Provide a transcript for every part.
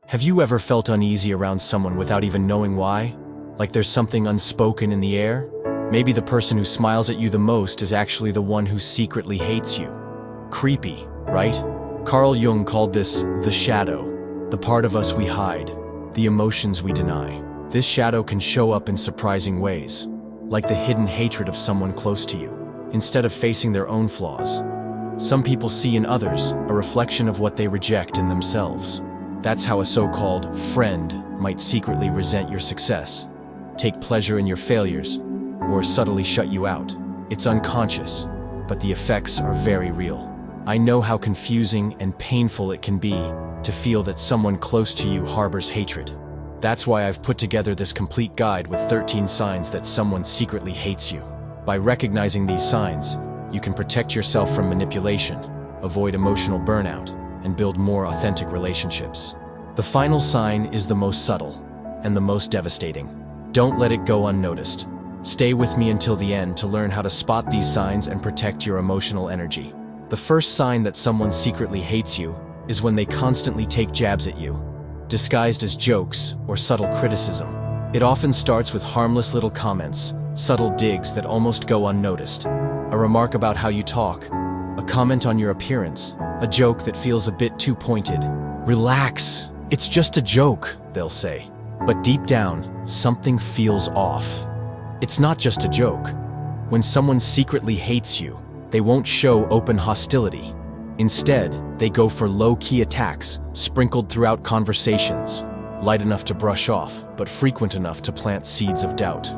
Have you ever felt uneasy around someone without even knowing why? Like there's something unspoken in the air? Maybe the person who smiles at you the most is actually the one who secretly hates you. Creepy, right? Carl Jung called this the shadow, the part of us we hide, the emotions we deny. This shadow can show up in surprising ways, like the hidden hatred of someone close to you. Instead of facing their own flaws, some people see in others a reflection of what they reject in themselves. That's how a so-called friend might secretly resent your success, take pleasure in your failures, or subtly shut you out. It's unconscious, but the effects are very real. I know how confusing and painful it can be to feel that someone close to you harbors hatred. That's why I've put together this complete guide with 13 signs that someone secretly hates you. By recognizing these signs, you can protect yourself from manipulation, avoid emotional burnout, and build more authentic relationships. The final sign is the most subtle and the most devastating. Don't let it go unnoticed. Stay with me until the end to learn how to spot these signs and protect your emotional energy. The first sign that someone secretly hates you is when they constantly take jabs at you, disguised as jokes or subtle criticism. It often starts with harmless little comments, subtle digs that almost go unnoticed. A remark about how you talk, a comment on your appearance, a joke that feels a bit too pointed. Relax, it's just a joke, they'll say. But deep down, something feels off. It's not just a joke. When someone secretly hates you, they won't show open hostility. Instead, they go for low-key attacks, sprinkled throughout conversations, light enough to brush off, but frequent enough to plant seeds of doubt.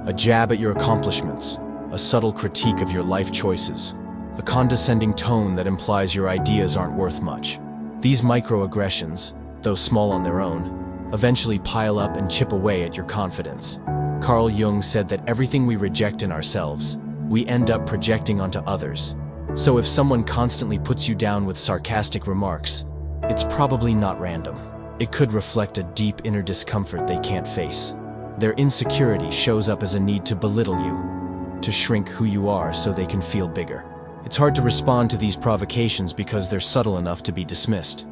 A jab at your accomplishments, a subtle critique of your life choices, a condescending tone that implies your ideas aren't worth much. These microaggressions, though small on their own, eventually pile up and chip away at your confidence. Carl Jung said that everything we reject in ourselves, we end up projecting onto others. So if someone constantly puts you down with sarcastic remarks, it's probably not random. It could reflect a deep inner discomfort they can't face. Their insecurity shows up as a need to belittle you, to shrink who you are so they can feel bigger. It's hard to respond to these provocations because they're subtle enough to be dismissed.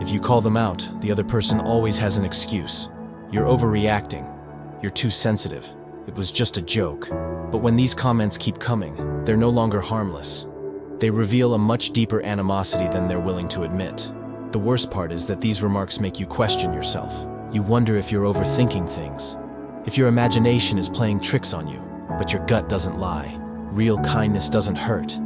If you call them out, the other person always has an excuse. You're overreacting. You're too sensitive. It was just a joke. But when these comments keep coming, they're no longer harmless. They reveal a much deeper animosity than they're willing to admit. The worst part is that these remarks make you question yourself. You wonder if you're overthinking things, if your imagination is playing tricks on you. But your gut doesn't lie. Real kindness doesn't hurt,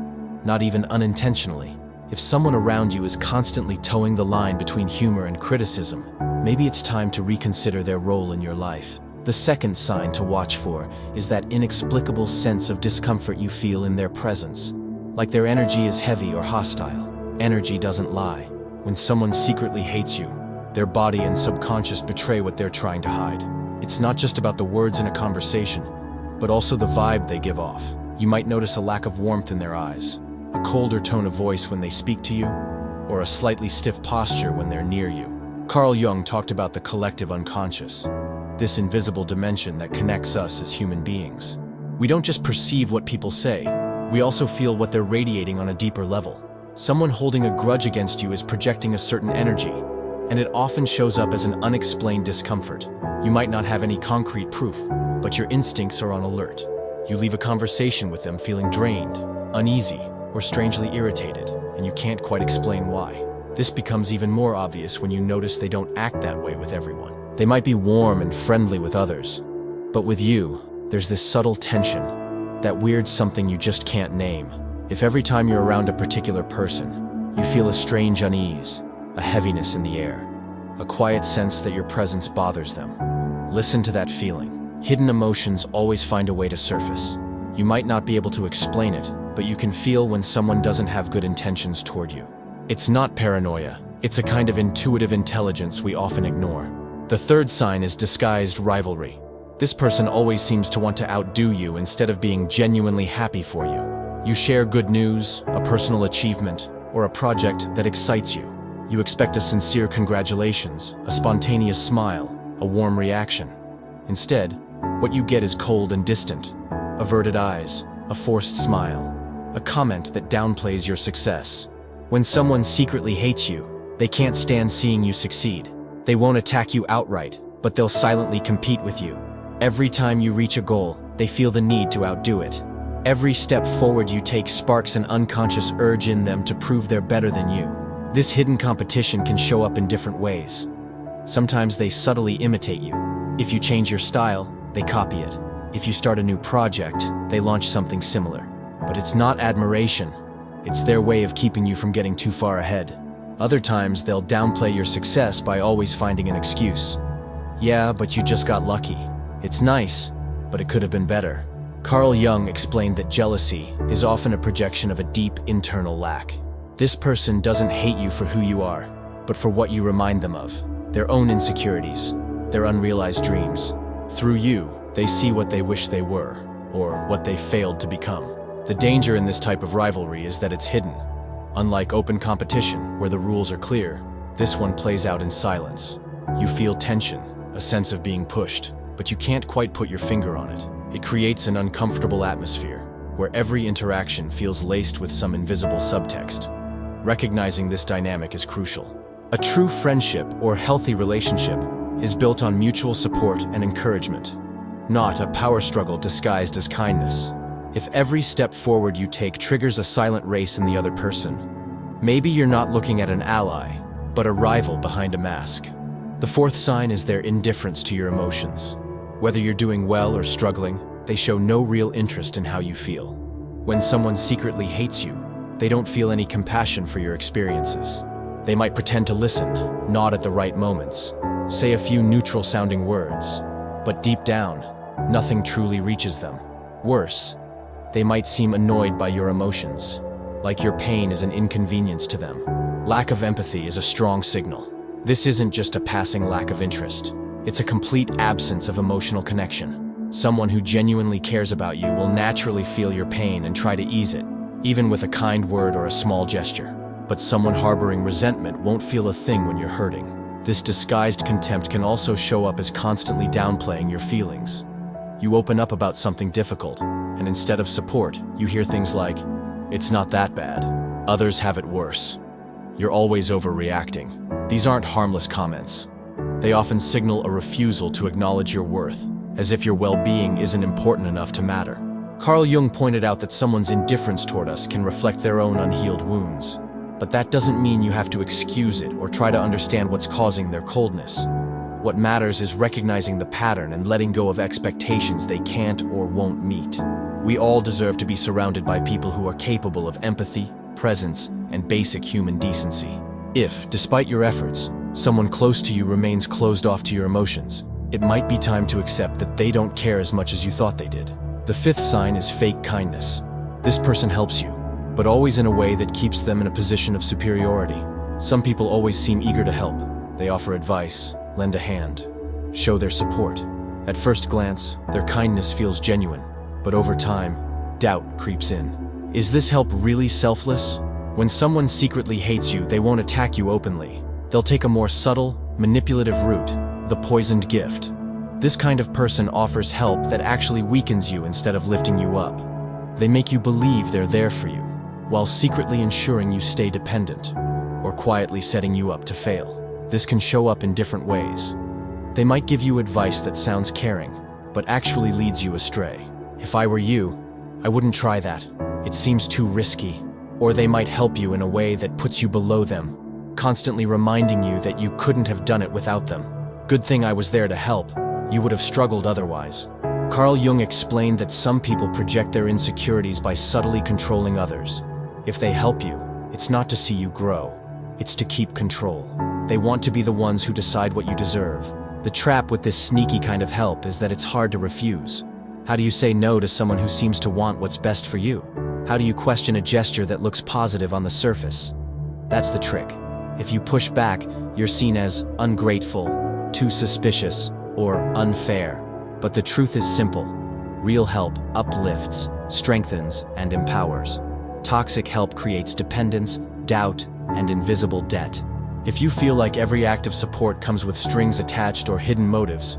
not even unintentionally. If someone around you is constantly towing the line between humor and criticism, maybe it's time to reconsider their role in your life. The second sign to watch for is that inexplicable sense of discomfort you feel in their presence. Like their energy is heavy or hostile. Energy doesn't lie. When someone secretly hates you, their body and subconscious betray what they're trying to hide. It's not just about the words in a conversation, but also the vibe they give off. You might notice a lack of warmth in their eyes, a colder tone of voice when they speak to you, or a slightly stiff posture when they're near you. Carl Jung talked about the collective unconscious, this invisible dimension that connects us as human beings. We don't just perceive what people say, we also feel what they're radiating on a deeper level. Someone holding a grudge against you is projecting a certain energy, and it often shows up as an unexplained discomfort. You might not have any concrete proof, but your instincts are on alert. You leave a conversation with them feeling drained, uneasy, or strangely irritated, and you can't quite explain why. This becomes even more obvious when you notice they don't act that way with everyone. They might be warm and friendly with others, but with you, there's this subtle tension, that weird something you just can't name. If every time you're around a particular person, you feel a strange unease, a heaviness in the air, a quiet sense that your presence bothers them, listen to that feeling. Hidden emotions always find a way to surface. You might not be able to explain it, but you can feel when someone doesn't have good intentions toward you. It's not paranoia, it's a kind of intuitive intelligence we often ignore. The third sign is disguised rivalry. This person always seems to want to outdo you instead of being genuinely happy for you. You share good news, a personal achievement, or a project that excites you. You expect a sincere congratulations, a spontaneous smile, a warm reaction. Instead, what you get is cold and distant, averted eyes, a forced smile, a comment that downplays your success. When someone secretly hates you, they can't stand seeing you succeed. They won't attack you outright, but they'll silently compete with you. Every time you reach a goal, they feel the need to outdo it. Every step forward you take sparks an unconscious urge in them to prove they're better than you. This hidden competition can show up in different ways. Sometimes they subtly imitate you. If you change your style, they copy it. If you start a new project, they launch something similar. But it's not admiration. It's their way of keeping you from getting too far ahead. Other times, they'll downplay your success by always finding an excuse. Yeah, but you just got lucky. It's nice, but it could have been better. Carl Jung explained that jealousy is often a projection of a deep internal lack. This person doesn't hate you for who you are, but for what you remind them of. Their own insecurities, their unrealized dreams. Through you, they see what they wish they were, or what they failed to become. The danger in this type of rivalry is that it's hidden. Unlike open competition, where the rules are clear, this one plays out in silence. You feel tension, a sense of being pushed, but you can't quite put your finger on it. It creates an uncomfortable atmosphere, where every interaction feels laced with some invisible subtext. Recognizing this dynamic is crucial. A true friendship or healthy relationship is built on mutual support and encouragement, not a power struggle disguised as kindness. If every step forward you take triggers a silent race in the other person, maybe you're not looking at an ally, but a rival behind a mask. The fourth sign is their indifference to your emotions. Whether you're doing well or struggling, they show no real interest in how you feel. When someone secretly hates you, they don't feel any compassion for your experiences. They might pretend to listen, nod at the right moments, say a few neutral-sounding words, but deep down, nothing truly reaches them. Worse, they might seem annoyed by your emotions, like your pain is an inconvenience to them. Lack of empathy is a strong signal. This isn't just a passing lack of interest. It's a complete absence of emotional connection. Someone who genuinely cares about you will naturally feel your pain and try to ease it, even with a kind word or a small gesture. But someone harboring resentment won't feel a thing when you're hurting. This disguised contempt can also show up as constantly downplaying your feelings. You open up about something difficult, and instead of support, you hear things like, "It's not that bad. Others have it worse. You're always overreacting." These aren't harmless comments. They often signal a refusal to acknowledge your worth, as if your well-being isn't important enough to matter. Carl Jung pointed out that someone's indifference toward us can reflect their own unhealed wounds. But that doesn't mean you have to excuse it or try to understand what's causing their coldness. What matters is recognizing the pattern and letting go of expectations they can't or won't meet. We all deserve to be surrounded by people who are capable of empathy, presence, and basic human decency. If, despite your efforts, someone close to you remains closed off to your emotions, it might be time to accept that they don't care as much as you thought they did. The fifth sign is fake kindness. This person helps you, but always in a way that keeps them in a position of superiority. Some people always seem eager to help. They offer advice, lend a hand, show their support. At first glance, their kindness feels genuine, but over time, doubt creeps in. Is this help really selfless? When someone secretly hates you, they won't attack you openly. They'll take a more subtle, manipulative route, the poisoned gift. This kind of person offers help that actually weakens you instead of lifting you up. They make you believe they're there for you, while secretly ensuring you stay dependent, or quietly setting you up to fail. This can show up in different ways. They might give you advice that sounds caring, but actually leads you astray. If I were you, I wouldn't try that. It seems too risky. Or they might help you in a way that puts you below them, constantly reminding you that you couldn't have done it without them. Good thing I was there to help. You would have struggled otherwise. Carl Jung explained that some people project their insecurities by subtly controlling others. If they help you, it's not to see you grow. It's to keep control. They want to be the ones who decide what you deserve. The trap with this sneaky kind of help is that it's hard to refuse. How do you say no to someone who seems to want what's best for you? How do you question a gesture that looks positive on the surface? That's the trick. If you push back, you're seen as ungrateful, too suspicious, or unfair. But the truth is simple. Real help uplifts, strengthens, and empowers. Toxic help creates dependence, doubt, and invisible debt. If you feel like every act of support comes with strings attached or hidden motives,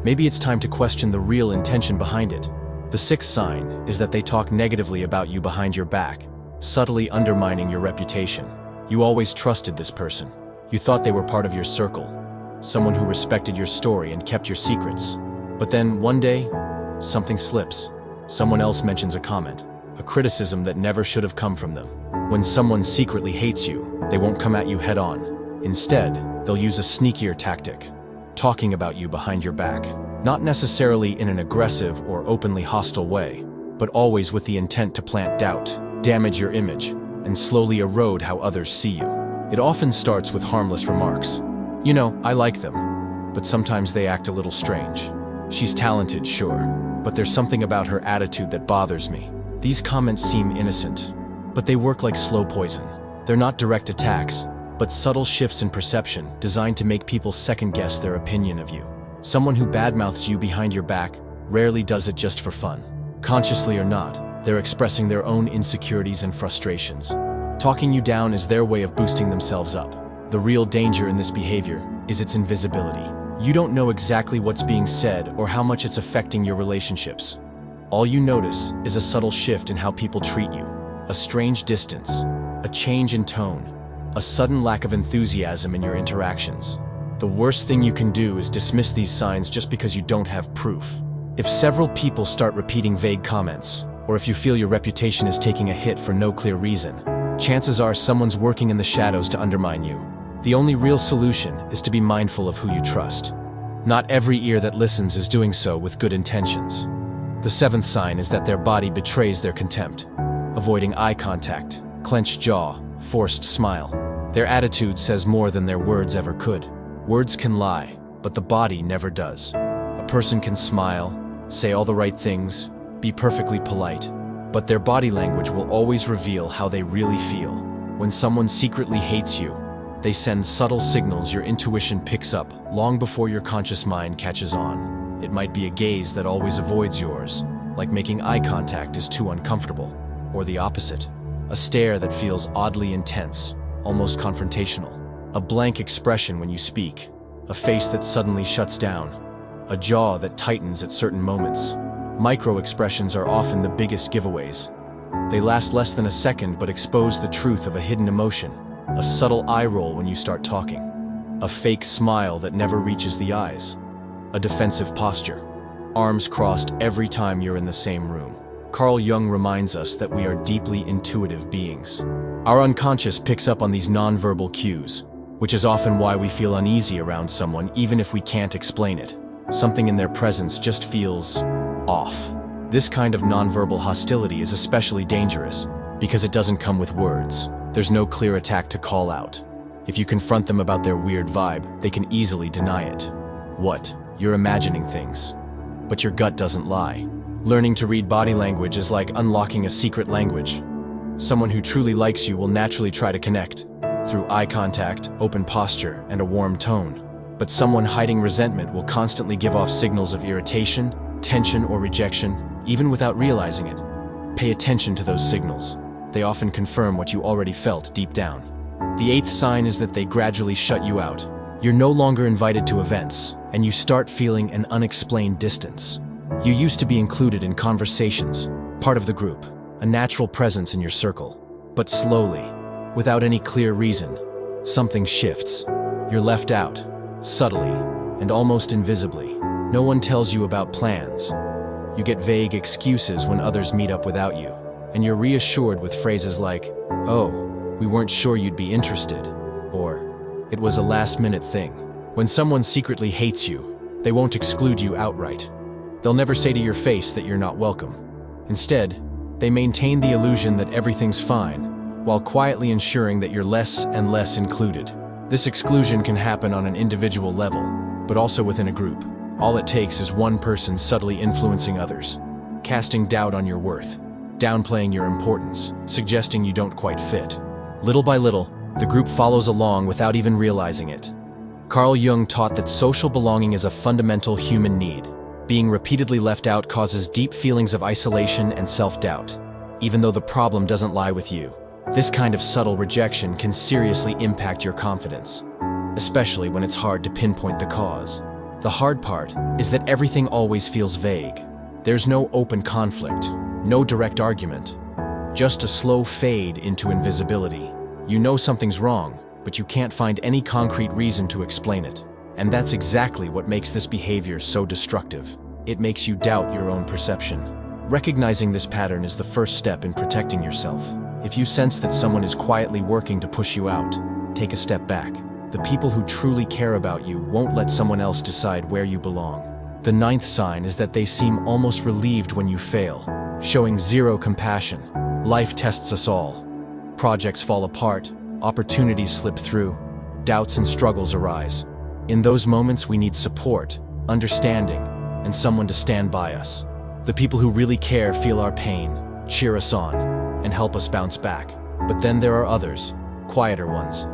maybe it's time to question the real intention behind it. The sixth sign is that they talk negatively about you behind your back, subtly undermining your reputation. You always trusted this person. You thought they were part of your circle. someone who respected your story and kept your secrets. But then, one day, something slips. Someone else mentions a comment, a criticism that never should have come from them. When someone secretly hates you, they won't come at you head-on. Instead, they'll use a sneakier tactic, talking about you behind your back. Not necessarily in an aggressive or openly hostile way, but always with the intent to plant doubt, damage your image, and slowly erode how others see you. It often starts with harmless remarks. You know, I like them, but sometimes they act a little strange. She's talented, sure, but there's something about her attitude that bothers me. These comments seem innocent, but they work like slow poison. They're not direct attacks, but subtle shifts in perception designed to make people second-guess their opinion of you. Someone who badmouths you behind your back rarely does it just for fun. Consciously or not, they're expressing their own insecurities and frustrations. Talking you down is their way of boosting themselves up. The real danger in this behavior is its invisibility. You don't know exactly what's being said or how much it's affecting your relationships. All you notice is a subtle shift in how people treat you, a strange distance, a change in tone, a sudden lack of enthusiasm in your interactions. The worst thing you can do is dismiss these signs just because you don't have proof. If several people start repeating vague comments, or if you feel your reputation is taking a hit for no clear reason, chances are someone's working in the shadows to undermine you. The only real solution is to be mindful of who you trust. Not every ear that listens is doing so with good intentions. The seventh sign is that their body betrays their contempt. Avoiding eye contact, clenched jaw, forced smile. Their attitude says more than their words ever could. Words can lie, but the body never does. A person can smile, say all the right things, be perfectly polite, but their body language will always reveal how they really feel. When someone secretly hates you, they send subtle signals your intuition picks up long before your conscious mind catches on. It might be a gaze that always avoids yours, like making eye contact is too uncomfortable, or the opposite, a stare that feels oddly intense, almost confrontational, a blank expression when you speak, a face that suddenly shuts down, a jaw that tightens at certain moments. Micro-expressions are often the biggest giveaways. They last less than a second but expose the truth of a hidden emotion. A subtle eye roll when you start talking. A fake smile that never reaches the eyes. A defensive posture. Arms crossed every time you're in the same room. Carl Jung reminds us that we are deeply intuitive beings. Our unconscious picks up on these nonverbal cues, which is often why we feel uneasy around someone even if we can't explain it. Something in their presence just feels off. This kind of nonverbal hostility is especially dangerous because it doesn't come with words. There's no clear attack to call out. If you confront them about their weird vibe, they can easily deny it. What? You're imagining things. But your gut doesn't lie. Learning to read body language is like unlocking a secret language. Someone who truly likes you will naturally try to connect, through eye contact, open posture, and a warm tone. But someone hiding resentment will constantly give off signals of irritation, tension, or rejection, even without realizing it. Pay attention to those signals. They often confirm what you already felt deep down. The eighth sign is that they gradually shut you out. You're no longer invited to events, and you start feeling an unexplained distance. You used to be included in conversations, part of the group, a natural presence in your circle. But slowly, without any clear reason, something shifts. You're left out, subtly, and almost invisibly. No one tells you about plans. You get vague excuses when others meet up without you. And you're reassured with phrases like, "Oh, we weren't sure you'd be interested," or "It was a last-minute thing." When someone secretly hates you, they won't exclude you outright. They'll never say to your face that you're not welcome. Instead, they maintain the illusion that everything's fine, while quietly ensuring that you're less and less included. This exclusion can happen on an individual level, but also within a group. All it takes is one person subtly influencing others, casting doubt on your worth, downplaying your importance, suggesting you don't quite fit. Little by little, the group follows along without even realizing it. Carl Jung taught that social belonging is a fundamental human need. Being repeatedly left out causes deep feelings of isolation and self-doubt, even though the problem doesn't lie with you. This kind of subtle rejection can seriously impact your confidence, especially when it's hard to pinpoint the cause. The hard part is that everything always feels vague. There's no open conflict, no direct argument, just a slow fade into invisibility. You know something's wrong, but you can't find any concrete reason to explain it. And that's exactly what makes this behavior so destructive. It makes you doubt your own perception. Recognizing this pattern is the first step in protecting yourself. If you sense that someone is quietly working to push you out, take a step back. The people who truly care about you won't let someone else decide where you belong. The 9th sign is that they seem almost relieved when you fail, showing zero compassion. Life tests us all. Projects fall apart, opportunities slip through, doubts and struggles arise. In those moments, we need support, understanding, and someone to stand by us. The people who really care feel our pain, cheer us on, and help us bounce back. But then there are others, quieter ones,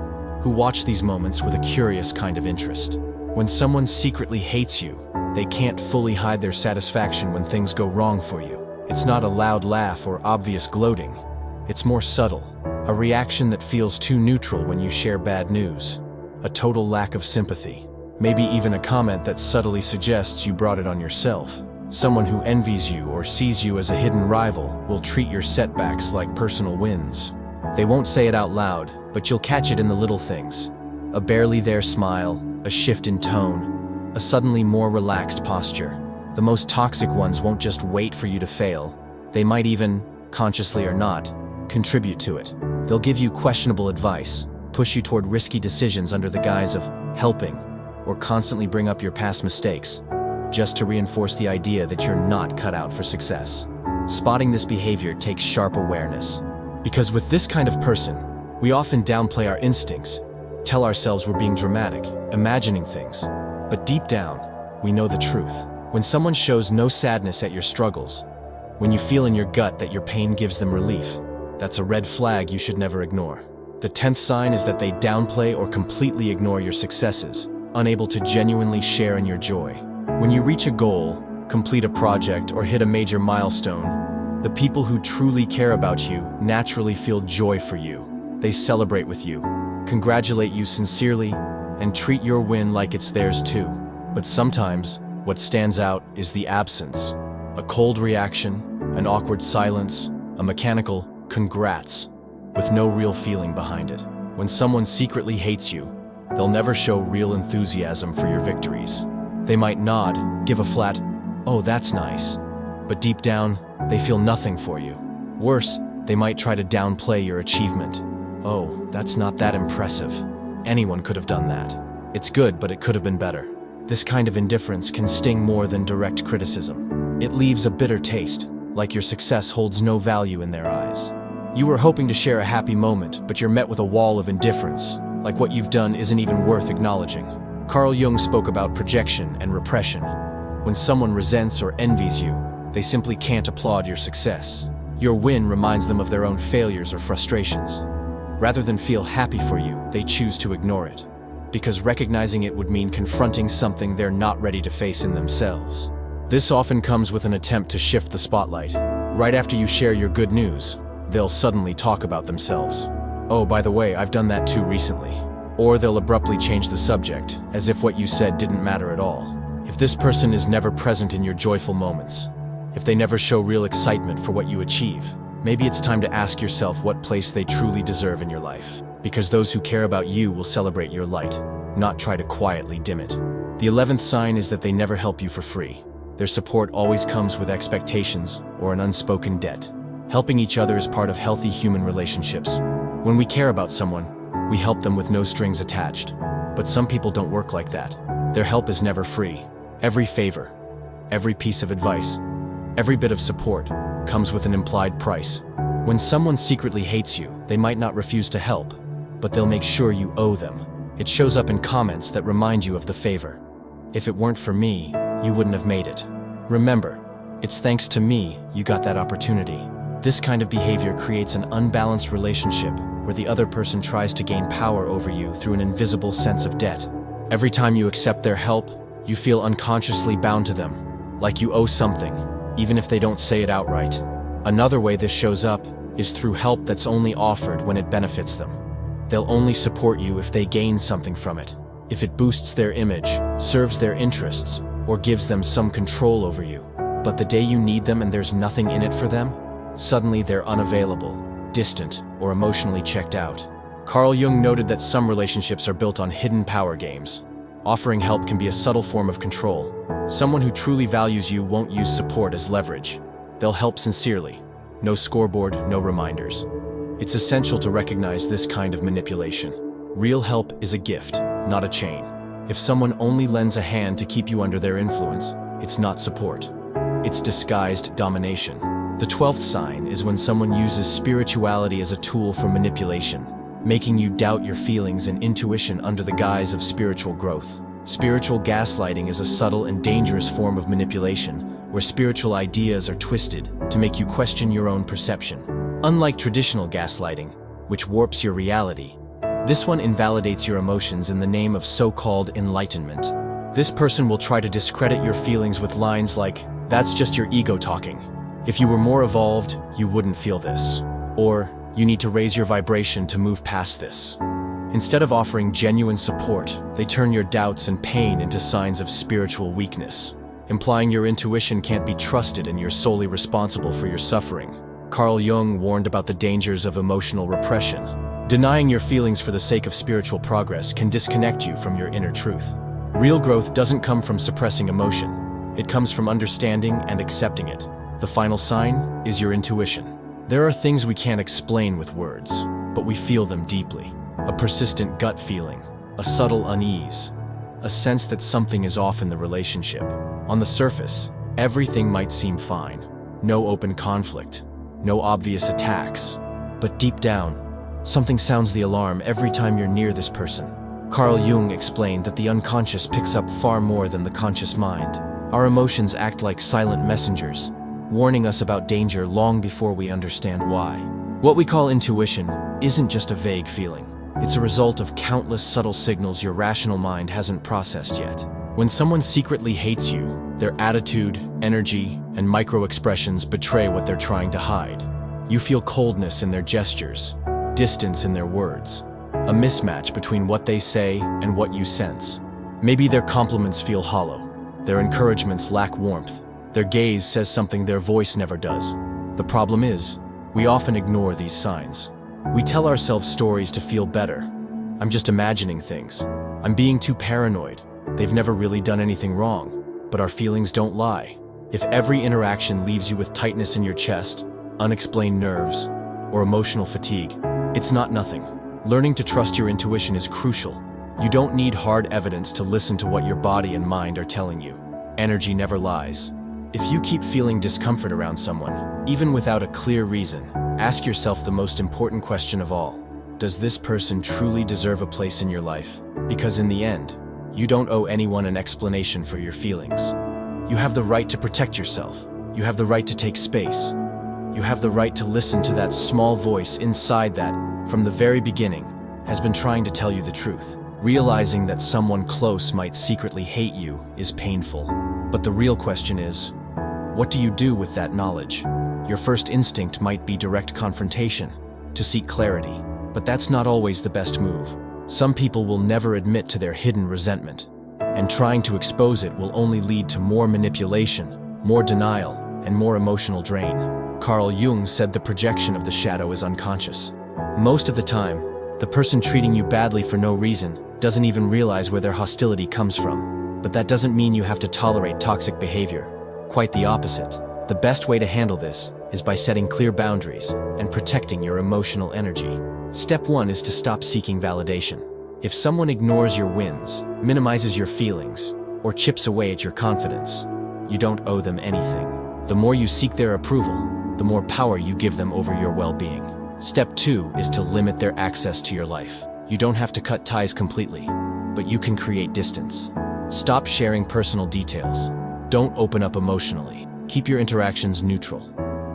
who watch these moments with a curious kind of interest. When someone secretly hates you, they can't fully hide their satisfaction when things go wrong for you. It's not a loud laugh or obvious gloating. It's more subtle, a reaction that feels too neutral when you share bad news, a total lack of sympathy, maybe even a comment that subtly suggests you brought it on yourself. Someone who envies you or sees you as a hidden rival will treat your setbacks like personal wins. They won't say it out loud, but you'll catch it in the little things. A barely there smile, a shift in tone, a suddenly more relaxed posture. The most toxic ones won't just wait for you to fail. They might even, consciously or not, contribute to it. They'll give you questionable advice, push you toward risky decisions under the guise of helping, or constantly bring up your past mistakes, just to reinforce the idea that you're not cut out for success. Spotting this behavior takes sharp awareness. Because with this kind of person, we often downplay our instincts, tell ourselves we're being dramatic, imagining things. But deep down, we know the truth. When someone shows no sadness at your struggles, when you feel in your gut that your pain gives them relief, that's a red flag you should never ignore. The 10th sign is that they downplay or completely ignore your successes, unable to genuinely share in your joy. When you reach a goal, complete a project, or hit a major milestone, the people who truly care about you naturally feel joy for you. They celebrate with you, congratulate you sincerely, and treat your win like it's theirs too. But sometimes, what stands out is the absence. A cold reaction, an awkward silence, a mechanical congrats, with no real feeling behind it. When someone secretly hates you, they'll never show real enthusiasm for your victories. They might nod, give a flat, "Oh, that's nice," but deep down, they feel nothing for you. Worse, they might try to downplay your achievement. "Oh, that's not that impressive. Anyone could have done that. It's good, but it could have been better." This kind of indifference can sting more than direct criticism. It leaves a bitter taste, like your success holds no value in their eyes. You were hoping to share a happy moment, but you're met with a wall of indifference, like what you've done isn't even worth acknowledging. Carl Jung spoke about projection and repression. When someone resents or envies you, they simply can't applaud your success. Your win reminds them of their own failures or frustrations. Rather than feel happy for you, they choose to ignore it, because recognizing it would mean confronting something they're not ready to face in themselves. This often comes with an attempt to shift the spotlight. Right after you share your good news, they'll suddenly talk about themselves. "Oh, by the way, I've done that too recently." Or they'll abruptly change the subject, as if what you said didn't matter at all. If this person is never present in your joyful moments, if they never show real excitement for what you achieve, maybe it's time to ask yourself what place they truly deserve in your life. Because those who care about you will celebrate your light, not try to quietly dim it. The 11th sign is that they never help you for free. Their support always comes with expectations or an unspoken debt. Helping each other is part of healthy human relationships. When we care about someone, we help them with no strings attached. But some people don't work like that. Their help is never free. Every favor, every piece of advice, every bit of support comes with an implied price. When someone secretly hates you, they might not refuse to help, but they'll make sure you owe them. It shows up in comments that remind you of the favor. "If it weren't for me, you wouldn't have made it. Remember, it's thanks to me you got that opportunity." This kind of behavior creates an unbalanced relationship where the other person tries to gain power over you through an invisible sense of debt. Every time you accept their help, you feel unconsciously bound to them, like you owe something, even if they don't say it outright. Another way this shows up is through help that's only offered when it benefits them. They'll only support you if they gain something from it, if it boosts their image, serves their interests, or gives them some control over you. But the day you need them and there's nothing in it for them, suddenly they're unavailable, distant, or emotionally checked out. Carl Jung noted that some relationships are built on hidden power games. Offering help can be a subtle form of control. Someone who truly values you won't use support as leverage. They'll help sincerely. No scoreboard, no reminders. It's essential to recognize this kind of manipulation. Real help is a gift, not a chain. If someone only lends a hand to keep you under their influence, it's not support. It's disguised domination. The 12th sign is when someone uses spirituality as a tool for manipulation, making you doubt your feelings and intuition under the guise of spiritual growth. Spiritual gaslighting is a subtle and dangerous form of manipulation, where spiritual ideas are twisted to make you question your own perception. Unlike traditional gaslighting, which warps your reality, this one invalidates your emotions in the name of so-called enlightenment. This person will try to discredit your feelings with lines like, "That's just your ego talking. If you were more evolved, you wouldn't feel this." Or, "You need to raise your vibration to move past this." Instead of offering genuine support, they turn your doubts and pain into signs of spiritual weakness, implying your intuition can't be trusted and you're solely responsible for your suffering. Carl Jung warned about the dangers of emotional repression. Denying your feelings for the sake of spiritual progress can disconnect you from your inner truth. Real growth doesn't come from suppressing emotion. It comes from understanding and accepting it. The final sign is your intuition. There are things we can't explain with words, but we feel them deeply. A persistent gut feeling, a subtle unease, a sense that something is off in the relationship. On the surface, everything might seem fine. No open conflict, no obvious attacks. But deep down, something sounds the alarm every time you're near this person. Carl Jung explained that the unconscious picks up far more than the conscious mind. Our emotions act like silent messengers, warning us about danger long before we understand why. What we call intuition isn't just a vague feeling. It's a result of countless subtle signals your rational mind hasn't processed yet. When someone secretly hates you, their attitude, energy, and micro-expressions betray what they're trying to hide. You feel coldness in their gestures, distance in their words, a mismatch between what they say and what you sense. Maybe their compliments feel hollow, their encouragements lack warmth, their gaze says something their voice never does. The problem is, we often ignore these signs. We tell ourselves stories to feel better. I'm just imagining things. I'm being too paranoid. They've never really done anything wrong. But our feelings don't lie. If every interaction leaves you with tightness in your chest, unexplained nerves, or emotional fatigue, it's not nothing. Learning to trust your intuition is crucial. You don't need hard evidence to listen to what your body and mind are telling you. Energy never lies. If you keep feeling discomfort around someone, even without a clear reason, ask yourself the most important question of all. Does this person truly deserve a place in your life? Because in the end, you don't owe anyone an explanation for your feelings. You have the right to protect yourself. You have the right to take space. You have the right to listen to that small voice inside that, from the very beginning, has been trying to tell you the truth. Realizing that someone close might secretly hate you is painful. But the real question is, what do you do with that knowledge? Your first instinct might be direct confrontation, to seek clarity. But that's not always the best move. Some people will never admit to their hidden resentment, and trying to expose it will only lead to more manipulation, more denial, and more emotional drain. Carl Jung said the projection of the shadow is unconscious. Most of the time, the person treating you badly for no reason doesn't even realize where their hostility comes from. But that doesn't mean you have to tolerate toxic behavior. Quite the opposite. The best way to handle this is by setting clear boundaries and protecting your emotional energy. Step 1 is to stop seeking validation. If someone ignores your wins, minimizes your feelings, or chips away at your confidence, you don't owe them anything. The more you seek their approval, the more power you give them over your well-being. Step 2 is to limit their access to your life. You don't have to cut ties completely, but you can create distance. Stop sharing personal details. Don't open up emotionally. Keep your interactions neutral.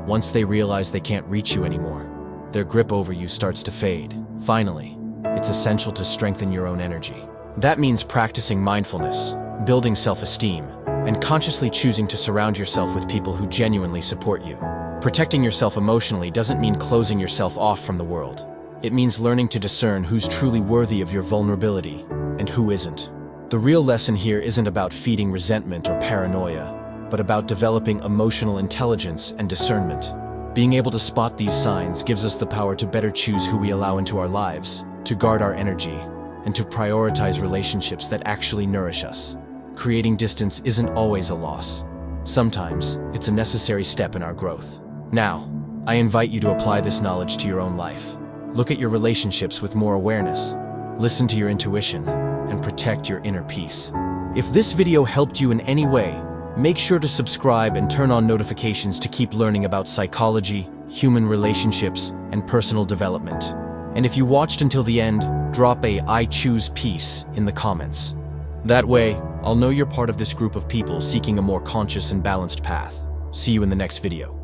Once they realize they can't reach you anymore, their grip over you starts to fade. Finally, it's essential to strengthen your own energy. That means practicing mindfulness, building self-esteem, and consciously choosing to surround yourself with people who genuinely support you. Protecting yourself emotionally doesn't mean closing yourself off from the world. It means learning to discern who's truly worthy of your vulnerability and who isn't. The real lesson here isn't about feeding resentment or paranoia, but about developing emotional intelligence and discernment. Being able to spot these signs gives us the power to better choose who we allow into our lives, to guard our energy, and to prioritize relationships that actually nourish us. Creating distance isn't always a loss. Sometimes, it's a necessary step in our growth. Now, I invite you to apply this knowledge to your own life. Look at your relationships with more awareness, listen to your intuition, and protect your inner peace. If this video helped you in any way, make sure to subscribe and turn on notifications to keep learning about psychology, human relationships, and personal development. And if you watched until the end, drop a "I choose peace" in the comments. That way, I'll know you're part of this group of people seeking a more conscious and balanced path. See you in the next video.